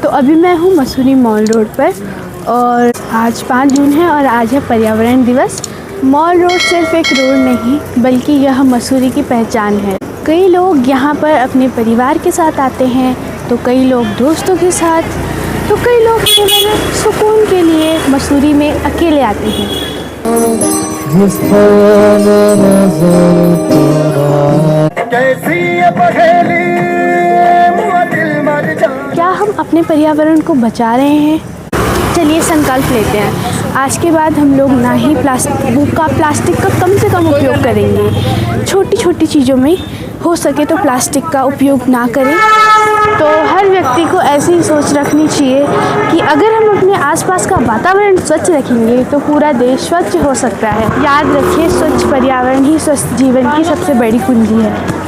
तो अभी मैं हूँ मसूरी मॉल रोड पर और आज 5 जून है और आज है पर्यावरण दिवस। मॉल रोड सिर्फ एक रोड नहीं बल्कि यह मसूरी की पहचान है। कई लोग यहाँ पर अपने परिवार के साथ आते हैं, तो कई लोग दोस्तों के साथ, तो कई लोग केवल सुकून के लिए मसूरी में अकेले आते हैं। क्या हम अपने पर्यावरण को बचा रहे हैं? चलिए संकल्प लेते हैं, आज के बाद हम लोग ना ही प्लास्टिक का कम से कम उपयोग करेंगे। छोटी छोटी चीज़ों में हो सके तो प्लास्टिक का उपयोग ना करें। तो हर व्यक्ति को ऐसी ही सोच रखनी चाहिए कि अगर हम अपने आसपास का वातावरण स्वच्छ रखेंगे तो पूरा देश स्वच्छ हो सकता है। याद रखिए, स्वच्छ पर्यावरण ही स्वस्थ जीवन की सबसे बड़ी कुंजी है।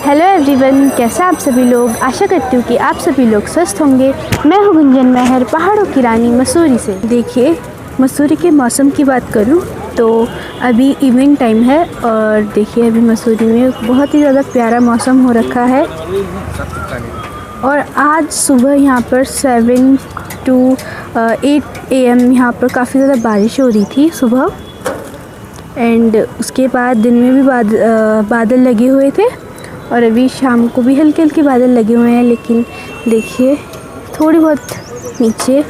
हेलो एवरीवन, कैसे आप सभी लोग? आशा करती हूँ कि आप सभी लोग स्वस्थ होंगे। मैं हूँ गुंजन महर, पहाड़ों की रानी मसूरी से। देखिए, मसूरी के मौसम की बात करूँ तो अभी इवनिंग टाइम है और देखिए अभी मसूरी में बहुत ही ज़्यादा प्यारा मौसम हो रखा है। और आज सुबह यहाँ पर 7 to 8 AM यहाँ पर काफ़ी ज़्यादा बारिश हो रही थी सुबह, एंड उसके बाद दिन में भी बादल लगे हुए थे और अभी शाम को भी हल्के हल्के बादल लगे हुए हैं। लेकिन देखिए थोड़ी बहुत नीचे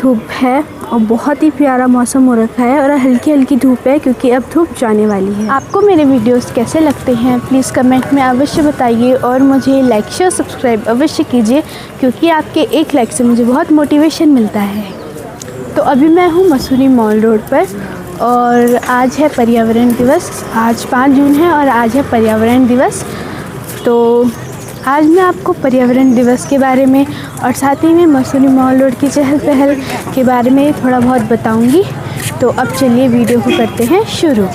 धूप है और बहुत ही प्यारा मौसम हो रखा है और हल्की हल्की धूप है क्योंकि अब धूप जाने वाली है। आपको मेरे वीडियोस कैसे लगते हैं प्लीज़ कमेंट में अवश्य बताइए और मुझे लाइक शेयर सब्सक्राइब अवश्य कीजिए क्योंकि आपके एक लाइक से मुझे बहुत मोटिवेशन मिलता है। तो अभी मैं हूँ मसूरी मॉल रोड पर और आज है पर्यावरण दिवस। आज 5 जून है और आज है पर्यावरण दिवस। तो आज मैं आपको पर्यावरण दिवस के बारे में और साथ ही में मसूरी मॉल रोड की चहल पहल के बारे में थोड़ा बहुत बताऊंगी। तो अब चलिए वीडियो को करते हैं शुरू।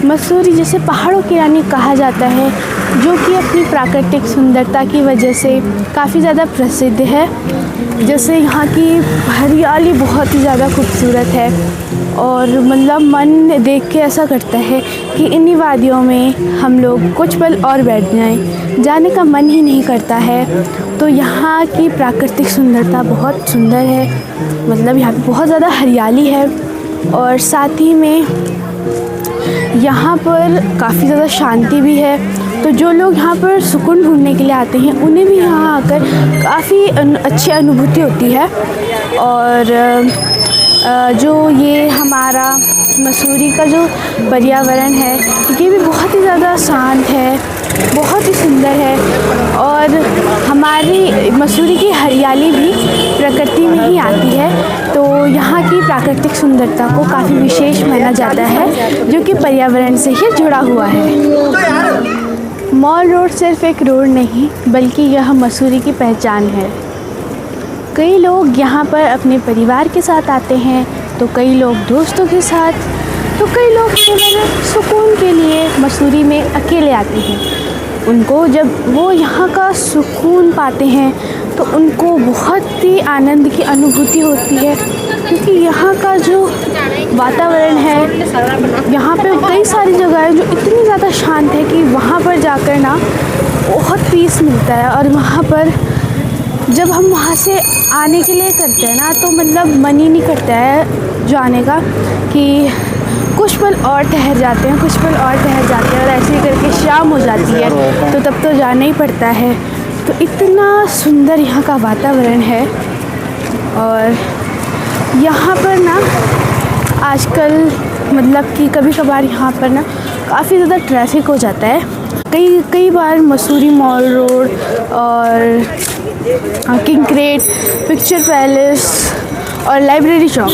मसूरी जिसे पहाड़ों की रानी कहा जाता है, जो कि अपनी प्राकृतिक सुंदरता की वजह से काफ़ी ज़्यादा प्रसिद्ध है। जैसे यहाँ की हरियाली बहुत ही ज़्यादा खूबसूरत है और मतलब मन देख के ऐसा करता है कि इन्हीं वादियों में हम लोग कुछ पल और बैठ जाएं, जाने का मन ही नहीं करता है। तो यहाँ की प्राकृतिक सुंदरता बहुत सुंदर है, मतलब यहाँ पे बहुत ज़्यादा हरियाली है और साथ ही में यहाँ पर काफ़ी ज़्यादा शांति भी है। तो जो लोग यहाँ पर सुकून ढूंढने के लिए आते हैं उन्हें भी यहाँ आकर काफ़ी अच्छी अनुभूति होती है। और जो ये हमारा मसूरी का जो पर्यावरण है ये भी बहुत ही ज़्यादा शांत है, बहुत ही सुंदर है और हमारी मसूरी की हरियाली भी प्रकृति में ही आती है। तो यहाँ की प्राकृतिक सुंदरता को काफ़ी विशेष माना जाता है, जो कि पर्यावरण से ही जुड़ा हुआ है। मॉल रोड सिर्फ एक रोड नहीं बल्कि यह मसूरी की पहचान है। कई लोग यहाँ पर अपने परिवार के साथ आते हैं, तो कई लोग दोस्तों के साथ, तो कई लोग केवल सुकून के लिए मसूरी में अकेले आते हैं। उनको जब वो यहाँ का सुकून पाते हैं तो उनको बहुत ही आनंद की अनुभूति होती है क्योंकि यहाँ का जो वातावरण है, यहाँ पे कई सारी जगह है जो इतनी ज़्यादा शांत है कि वहाँ पर जाकर ना बहुत पीस मिलता है। और वहाँ पर जब हम वहाँ से आने के लिए करते हैं ना तो मतलब मन ही नहीं करता है जाने का, कि कुछ पल और ठहर जाते हैं, कुछ पल और ठहर जाते हैं और ऐसे ही करके शाम हो जाती है तो तब तो जाना ही पड़ता है। तो इतना सुंदर यहाँ का वातावरण है। और यहाँ पर ना आजकल मतलब कि कभी कभार यहाँ पर ना काफ़ी ज़्यादा ट्रैफिक हो जाता है। कई बार मसूरी मॉल रोड और किंग क्रेट, पिक्चर पैलेस और लाइब्रेरी चौक,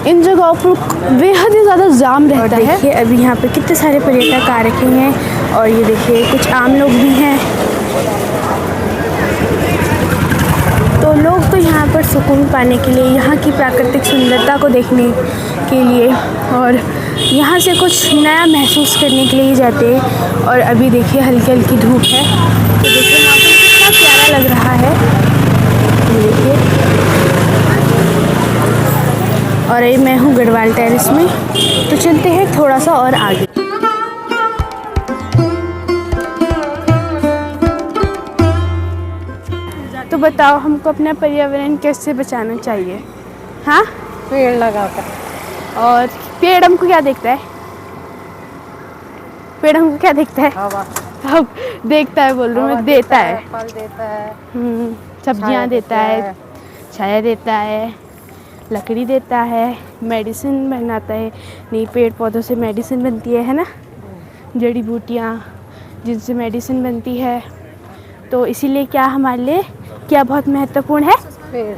इन जगहों पर बेहद ही ज़्यादा जाम रहता है। देखिए अभी यहाँ पे कितने सारे पर्यटक आ रखे हैं और ये देखिए कुछ आम लोग भी हैं। तो लोग तो यहाँ पर सुकून पाने के लिए, यहाँ की प्राकृतिक सुंदरता को देखने के लिए और यहाँ से कुछ नया महसूस करने के लिए जाते हैं। और अभी देखिए हल्की हल्की धूप है, तो देखिए मौसम कितना प्यारा लग रहा है, देखिए। और ये मैं हूँ गढ़वाल टेरेस में, तो चलते हैं थोड़ा सा और आगे। तो बताओ हमको अपना पर्यावरण कैसे बचाना चाहिए? हाँ, पेड़ लगाकर। और पेड़ हमको क्या देखता है? पेड़ हमको क्या देखता है? हवा। अब देखता है बोल रहा हूँ मैं, देता है, फल देता है, सब्जियाँ देता है, छाया देता है, लकड़ी देता है, मेडिसिन बनाता है। नहीं, पेड़ पौधों से मेडिसिन बनती है ना, जड़ी बूटियाँ जिनसे मेडिसिन बनती है। तो इसीलिए क्या हमारे लिए क्या बहुत महत्वपूर्ण है? पेड़।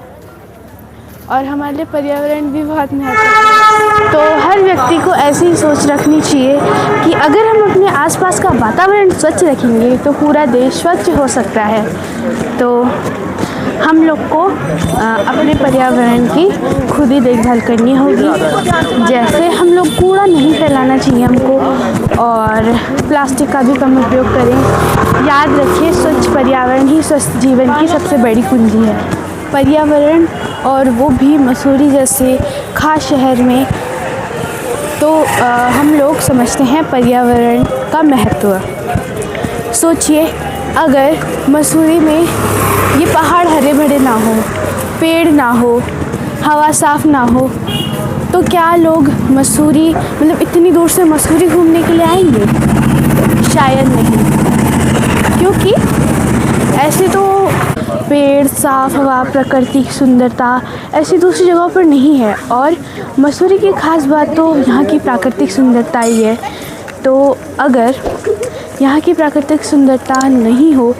और हमारे लिए पर्यावरण भी बहुत महत्वपूर्ण है। तो हर व्यक्ति को ऐसी ही सोच रखनी चाहिए कि अगर हम अपने आसपास का वातावरण स्वच्छ रखेंगे तो पूरा देश स्वच्छ हो सकता है। तो हम लोग को अपने पर्यावरण की खुद ही देखभाल करनी होगी। जैसे हम लोग कूड़ा नहीं फैलाना चाहिए हमको, और प्लास्टिक का भी कम उपयोग करें। याद रखिए, स्वच्छ पर्यावरण ही स्वस्थ जीवन की सबसे बड़ी कुंजी है। पर्यावरण, और वो भी मसूरी जैसे खास शहर में, तो हम लोग समझते हैं पर्यावरण का महत्व। सोचिए अगर मसूरी में ये पहाड़ हरे भरे ना हो, पेड़ ना हो, हवा साफ़ ना हो, तो क्या लोग मसूरी, मतलब इतनी दूर से मसूरी घूमने के लिए आएंगे? शायद नहीं, क्योंकि ऐसे तो पेड़, साफ़ हवा, प्रकृति की सुंदरता ऐसी दूसरी जगहों पर नहीं है। और मसूरी की ख़ास बात तो यहाँ की प्राकृतिक सुंदरता ही है। तो अगर यहाँ की प्राकृतिक सुंदरता नहीं हो,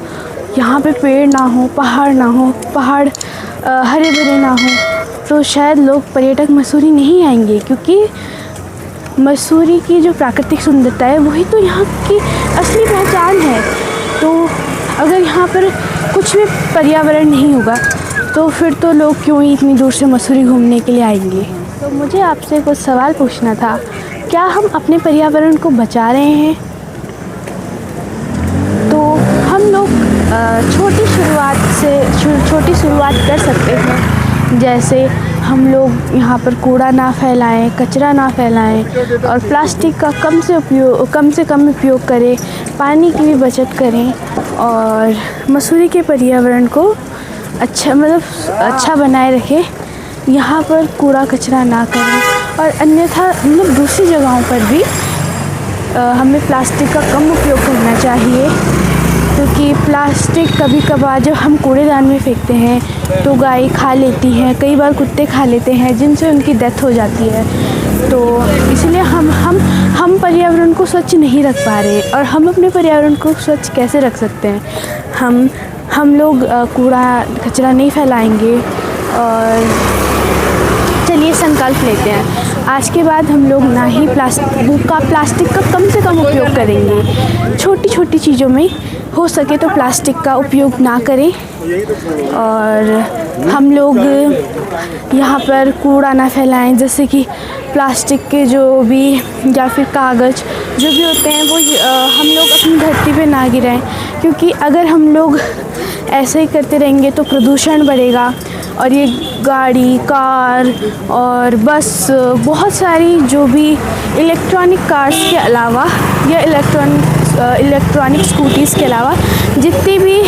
यहाँ पे पेड़ ना हो, पहाड़ हरे भरे ना हो, तो शायद लोग, पर्यटक मसूरी नहीं आएंगे। क्योंकि मसूरी की जो प्राकृतिक सुंदरता है वही तो यहाँ की असली पहचान है। तो अगर यहाँ पर कुछ भी पर्यावरण नहीं होगा तो फिर तो लोग क्यों ही इतनी दूर से मसूरी घूमने के लिए आएंगे। तो मुझे आपसे कुछ सवाल पूछना था, क्या हम अपने पर्यावरण को बचा रहे हैं? तो हम लोग छोटी शुरुआत कर सकते हैं। जैसे हम लोग यहाँ पर कूड़ा ना फैलाएं, कचरा ना फैलाएं, और प्लास्टिक का कम से कम उपयोग करें, पानी की भी बचत करें, और मसूरी के पर्यावरण को अच्छा बनाए रखें। यहाँ पर कूड़ा कचरा ना करें, और अन्यथा मतलब दूसरी जगहों पर भी हमें प्लास्टिक का कम उपयोग करना चाहिए। क्योंकि प्लास्टिक कभी कभार जब हम कूड़ेदान में फेंकते हैं तो गाय खा लेती हैं, कई बार कुत्ते खा लेते हैं, जिनसे उनकी डेथ हो जाती है। तो इसलिए हम पर्यावरण को स्वच्छ नहीं रख पा रहे। और हम अपने पर्यावरण को स्वच्छ कैसे रख सकते हैं? हम लोग कूड़ा कचरा नहीं फैलाएंगे। और चलिए संकल्प लेते हैं, आज के बाद हम लोग ना ही प्लास्टिक का कम से कम उपयोग करेंगे। छोटी छोटी चीज़ों में हो सके तो प्लास्टिक का उपयोग ना करें। और हम लोग यहाँ पर कूड़ा ना फैलाएं, जैसे कि प्लास्टिक के जो भी या फिर कागज़ जो भी होते हैं वो हम लोग अपनी धरती पे ना गिराएं। क्योंकि अगर हम लोग ऐसे ही करते रहेंगे तो प्रदूषण बढ़ेगा। और ये गाड़ी, कार और बस, बहुत सारी जो भी इलेक्ट्रॉनिक कार्स के अलावा या इलेक्ट्रॉनिक स्कूटीज़ के अलावा जितनी भी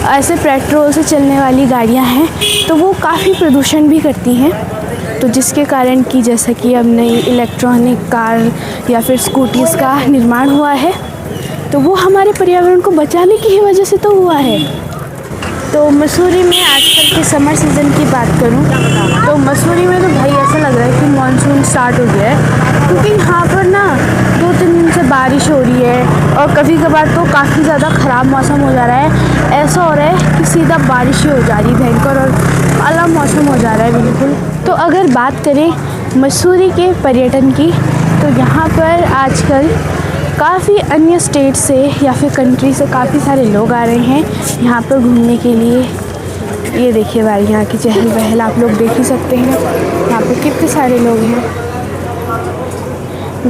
ऐसे पेट्रोल से चलने वाली गाड़ियां हैं तो वो काफ़ी प्रदूषण भी करती हैं। तो जिसके कारण कि जैसा कि अब नई इलेक्ट्रॉनिक कार या फिर स्कूटीज़ का निर्माण हुआ है, तो वो हमारे पर्यावरण को बचाने की ही वजह से तो हुआ है। तो मसूरी में आजकल के समर सीज़न की बात करूं तो मसूरी में तो भाई ऐसा लग रहा है कि मानसून स्टार्ट हो गया है। क्योंकि यहाँ पर ना 2-3 दिन से बारिश हो रही है, और कभी कभार तो काफ़ी ज़्यादा ख़राब मौसम हो जा रहा है। ऐसा हो रहा है कि सीधा बारिश ही हो जा रही है, भयंकर और अलग मौसम हो जा रहा है बिल्कुल। तो तो अगर बात करें मसूरी के पर्यटन की, तो यहाँ पर आजकल काफ़ी अन्य स्टेट से या फिर कंट्री से काफ़ी सारे लोग आ रहे हैं यहाँ पर घूमने के लिए। ये देखिए भाई, यहाँ की चहल पहल आप लोग देख ही सकते हैं। यहाँ पर कितने सारे लोग हैं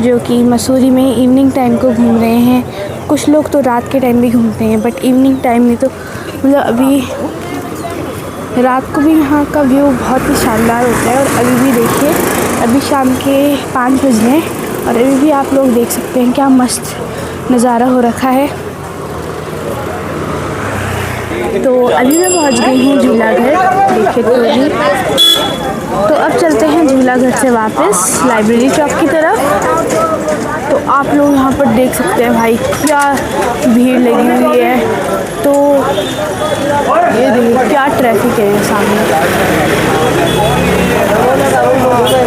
जो कि मसूरी में इवनिंग टाइम को घूम रहे हैं। कुछ लोग तो रात के टाइम भी घूमते हैं, बट इवनिंग टाइम में तो मतलब अभी रात को भी यहाँ का व्यू बहुत ही शानदार होता है। और अभी भी देखिए, अभी शाम के 5 बज रहे हैं और अभी भी आप लोग देख सकते हैं क्या मस्त नज़ारा हो रखा है। तो अभी मैं पहुँच गई हूँ झूला घर, देखिए तो अब चलते हैं झूला घर से वापस लाइब्रेरी चौक की तरफ। तो आप लोग यहाँ पर देख सकते हैं भाई क्या भीड़ लगी हुई है। तो ये देखिए क्या ट्रैफिक है।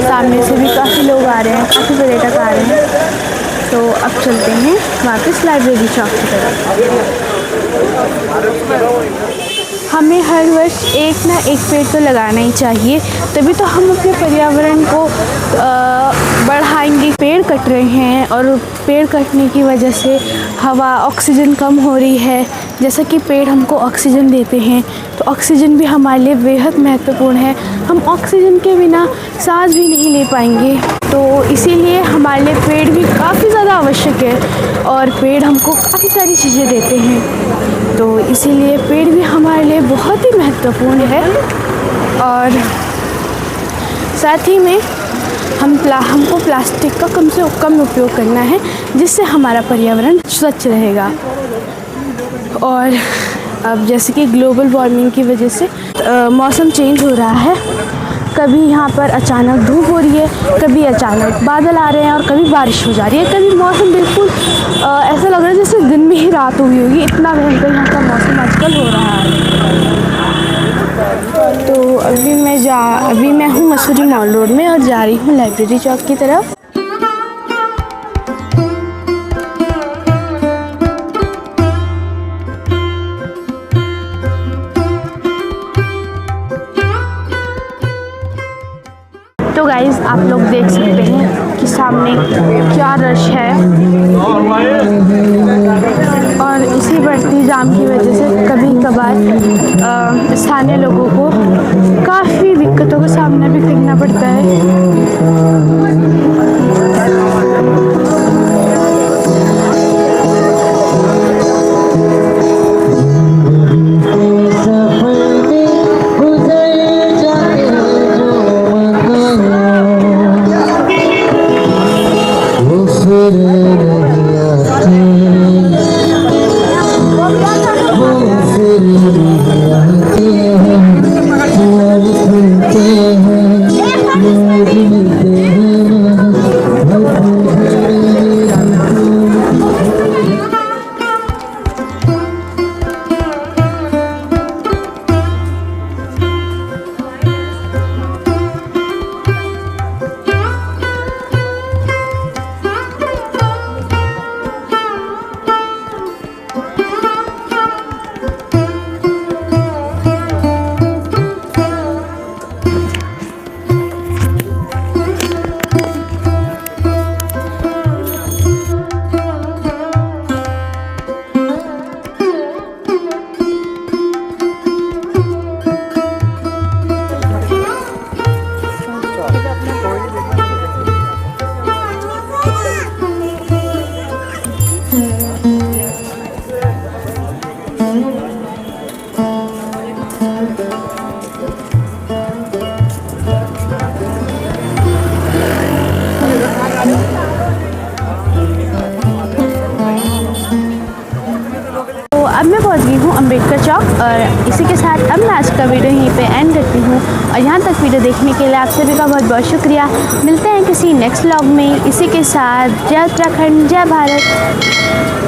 सामने से भी काफ़ी लोग आ रहे हैं, काफ़ी पर्यटक आ रहे हैं। तो अब चलते हैं वापस लाइब्रेरी चौक की तरफ। हमें हर वर्ष एक ना एक पेड़ तो लगाना ही चाहिए, तभी तो हम अपने पर्यावरण को बढ़ाएंगे। पेड़ कट रहे हैं और पेड़ कटने की वजह से हवा ऑक्सीजन कम हो रही है। जैसा कि पेड़ हमको ऑक्सीजन देते हैं, तो ऑक्सीजन भी हमारे लिए बेहद महत्वपूर्ण है। हम ऑक्सीजन के बिना सांस भी नहीं ले पाएंगे, तो इसीलिए हमारे लिए पेड़ भी काफ़ी ज़्यादा आवश्यक है। और पेड़ हमको काफ़ी सारी चीज़ें देते हैं, तो इसीलिए पेड़ भी हमारे लिए बहुत ही महत्वपूर्ण है। और साथ ही में हमको प्लास्टिक का कम से कम उपयोग करना है, जिससे हमारा पर्यावरण स्वच्छ रहेगा। और अब जैसे कि ग्लोबल वार्मिंग की वजह से मौसम चेंज हो रहा है। कभी यहाँ पर अचानक धूप हो रही है, कभी अचानक बादल आ रहे हैं और कभी बारिश हो जा रही है। कभी मौसम बिल्कुल ऐसा लग रहा है जैसे दिन में ही रात हुई होगी, इतना भयंकर यहाँ का मौसम आजकल हो रहा है। तो अभी मैं हूँ मसूरी मॉल रोड में और जा रही हूँ लाइब्रेरी चौक की तरफ। तो गाइज़ आप लोग देख सकते हैं कि सामने क्या रश है, और इसी बढ़ती जाम की वजह से कभी कभार स्थानीय लोगों को काफ़ी दिक्कतों का सामना भी करना पड़ता है। अब मैं पहुंच गई हूँ अम्बेडकर चौक, और इसी के साथ अब मैं आज का वीडियो यहीं पे एंड करती हूँ। और यहाँ तक वीडियो देखने के लिए आप सभी का बहुत बहुत शुक्रिया। मिलते हैं किसी नेक्स्ट व्लॉग में। इसी के साथ जय उत्तराखंड, जय भारत।